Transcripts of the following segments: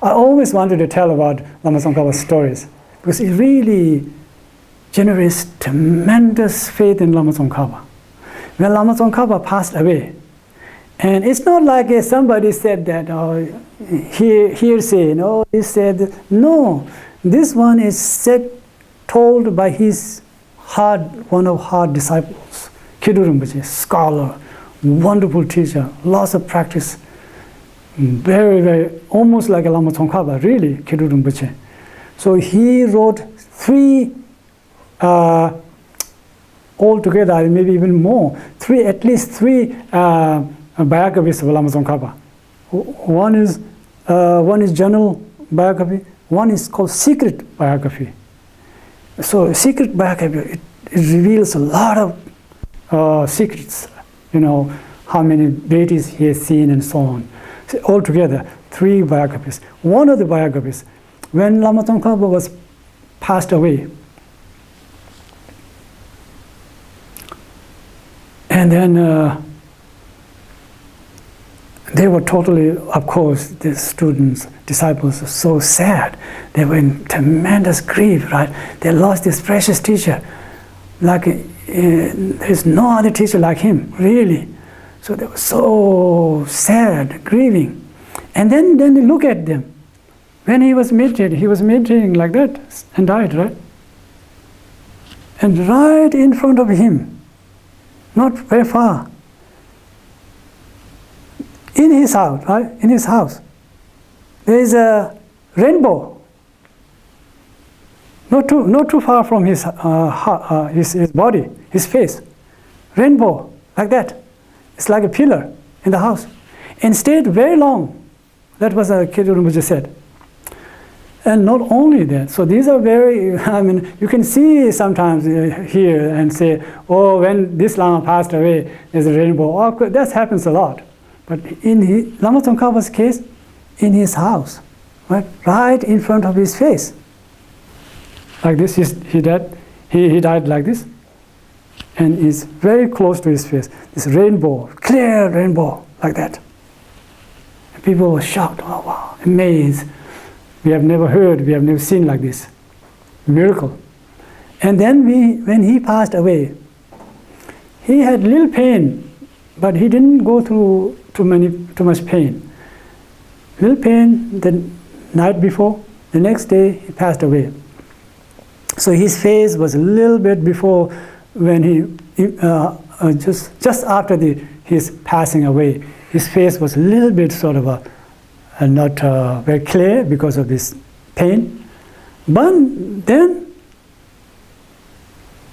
I always wanted to tell about Lama Tsongkhapa's stories because it really generates tremendous faith in Lama Tsongkhapa. When Lama Tsongkhapa passed away, and it's not like somebody said that, hearsay, he said, no, this one is said, told by his one of hard disciples, Kidu Rinpoche, scholar, wonderful teacher, lots of practice, very, very, almost like a Lama Tsongkhapa, really, Kidu Rinpoche. So he wrote 3, altogether, maybe even more, at least 3 biographies of Lama Tsongkhapa. One is general biography, one is called secret biography. So secret biography, it reveals a lot of secrets, how many deities he has seen and so on. So altogether, 3 biographies. One of the biographies, when Lama Tsongkhapa was passed away, and then they were totally, of course, the students, disciples, were so sad. They were in tremendous grief, right? They lost this precious teacher. Like, there's no other teacher like him, really. So they were so sad, grieving. And then they look at them. When he was meditating like that and died, right? And right in front of him, not very far, in his house, right? In his house, there is a rainbow. Not too far from his body, his face. Rainbow, like that. It's like a pillar in the house. And stayed very long. That was what Kidu Rinpoche said. And not only that, so these are very, you can see sometimes here and say, oh, when this Lama passed away, there's a rainbow. Oh, that happens a lot. But in Lama Tsongkhapa's case, in his house, right in front of his face. Like this, he died like this. And it's very close to his face. This rainbow, clear rainbow, like that. And people were shocked, oh wow, amazed. We have never heard, we have never seen like this. Miracle. And then when he passed away, he had little pain, but he didn't go through too much pain. Little pain the night before, the next day he passed away. So his face was a little bit before when he, just after his passing away, his face was a little bit sort of not very clear because of this pain. But then,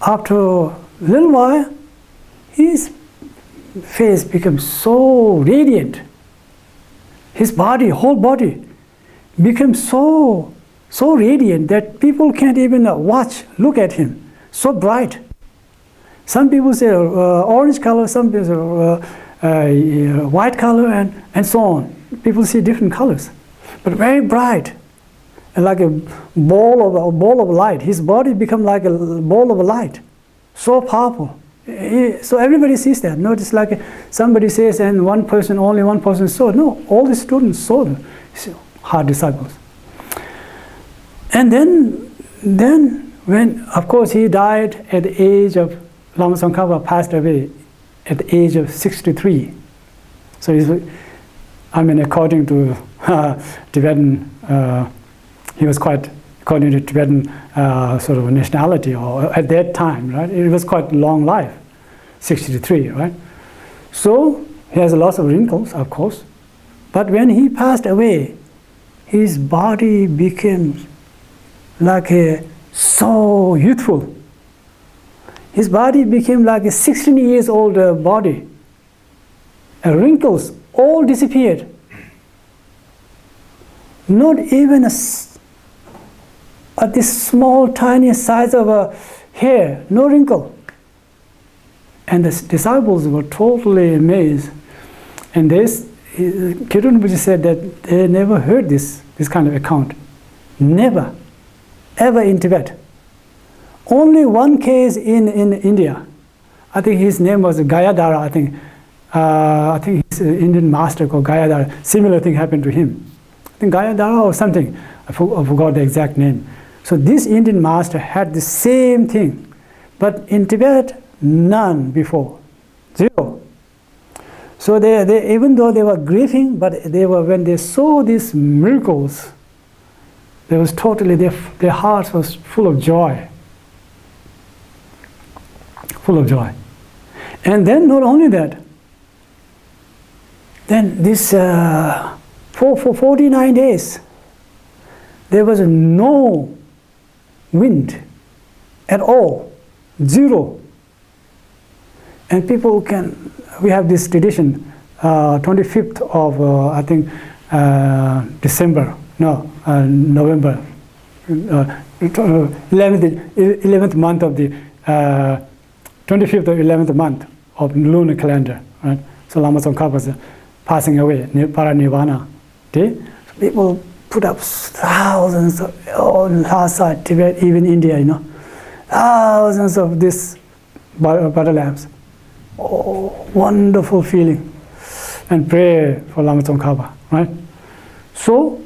after a little while, his face became so radiant. His body, whole body, became so radiant that people can't even look at him. So bright. Some people say orange color, some people say white color, and so on. People see different colors, but very bright, and like a ball of light. His body become like a ball of light, so powerful. So everybody sees that. Notice like somebody says, and only one person saw. No, all the students saw them. Hard disciples. And then when, of course, he died at the age of, Lama Tsongkhapa passed away at the age of 63. So he's, according to Tibetan, he was quite, according to Tibetan sort of nationality, or at that time, right? It was quite long life, 63, right? So he has lots of wrinkles, of course. But when he passed away, his body became like so youthful. His body became like a 16 years old body. Wrinkles all disappeared. Not even this small, tiny size of a hair, no wrinkle. And the disciples were totally amazed. And Kidu Rinpoche said that they never heard this kind of account. Never, ever in Tibet. Only one case in India. I think his name was Gayadhara, I think. I think he's an Indian master called Gayadhara. Similar thing happened to him. think Gayadara or something. I forgot the exact name. So this Indian master had the same thing, but in Tibet, none before, zero. So they even though they were grieving, but when they saw these miracles, there was totally their hearts was full of joy, full of joy. And then not only that, then this for 49 days, there was no wind at all, zero. And people we have this tradition, 25th of, I think, November, 11th month of the, 25th or 11th month of lunar calendar, right? So Lama Tsongkhapa is passing away, Paranirvana day. So people put up thousands of, last side, Tibet, even India, thousands of these butter lamps. Oh, wonderful feeling. And pray for Lama Tsongkhapa, right? So,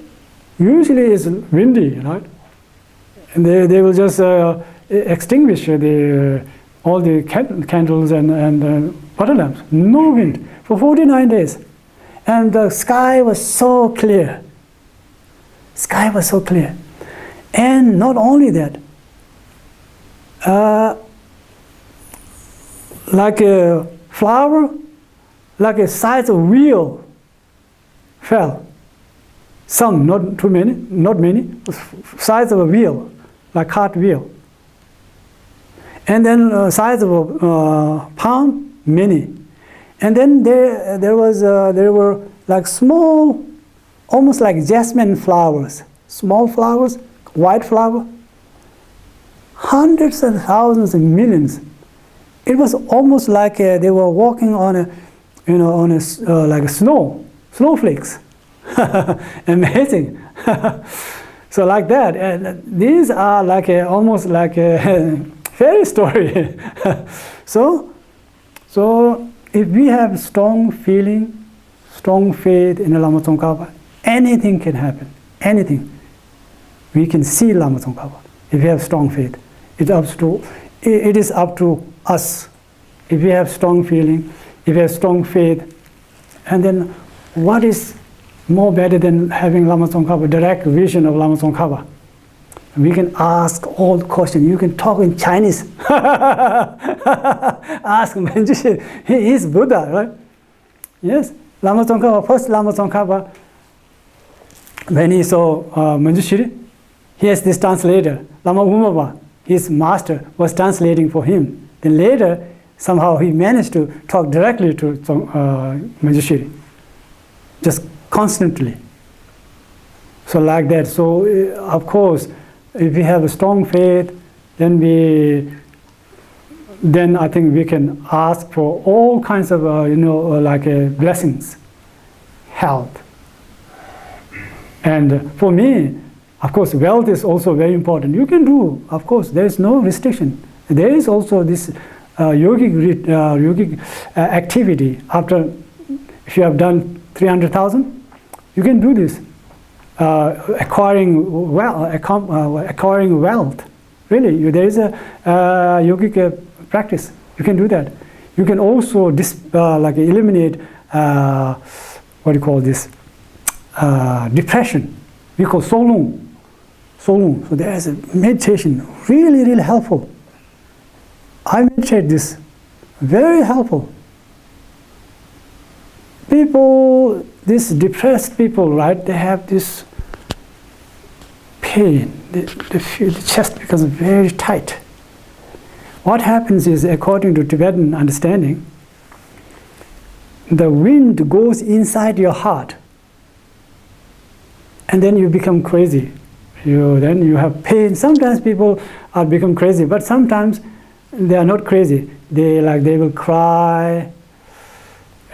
usually it's windy, right? And they will just extinguish all the candles and butter lamps. No wind for 49 days. And the sky was so clear. Sky was so clear. And not only that, like a flower, like a size of wheel fell. Some, not too many, not many, size of a wheel, like cart wheel. And then size of a palm, many. And then there were like small, almost like jasmine flowers, small flowers, white flower, hundreds and thousands and millions. It was almost like they were walking on like a snowflakes. Amazing. So like that, and these are like almost like a fairy story. So if we have strong feeling, strong faith in Lama Tsongkhapa, anything can happen. Anything. We can see Lama Tsongkhapa if we have strong faith. It is up to us. If we have strong feeling, if we have strong faith, and then what is more better than having Lama Tsongkhapa, direct vision of Lama Tsongkhapa? We can ask all the questions. You can talk in Chinese. Ask Manjushri. He is Buddha, right? Yes. Lama Tsongkhapa, first Lama Tsongkhapa, when he saw Manjushri, he has this translator, Lama Umaba, his master, was translating for him. Then later, somehow he managed to talk directly to Manjushri, just constantly. So like that. So of course, if we have a strong faith, then I think we can ask for all kinds of blessings, health. And for me, of course, wealth is also very important. You can do, of course, there is no restriction. There is also this yogic activity. After, if you have done 300,000, you can do this. Acquiring wealth. Really, there is a yogic practice. You can do that. You can also eliminate what do you call this? Depression. We call solung. So there is a meditation, really, really helpful. I meditate this, very helpful. People, these depressed people, right? They have this pain. They feel the chest becomes very tight. What happens is, according to Tibetan understanding, the wind goes inside your heart, and then you become crazy. Then you have pain. Sometimes people become crazy, but sometimes they are not crazy. They will cry,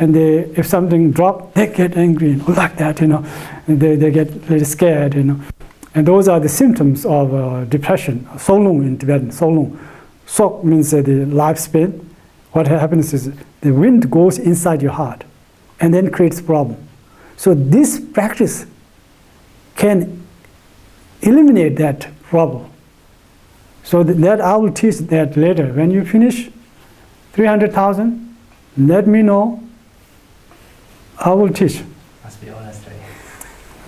and if something drops, they get angry, like that, And they get a little scared, And those are the symptoms of depression. Solung in Tibetan. Solung. Sok means the lifespan. What happens is the wind goes inside your heart, and then creates problem. So this practice can eliminate that problem. So that I will teach that later. When you finish 300,000, let me know. I will teach. Must be honest, right?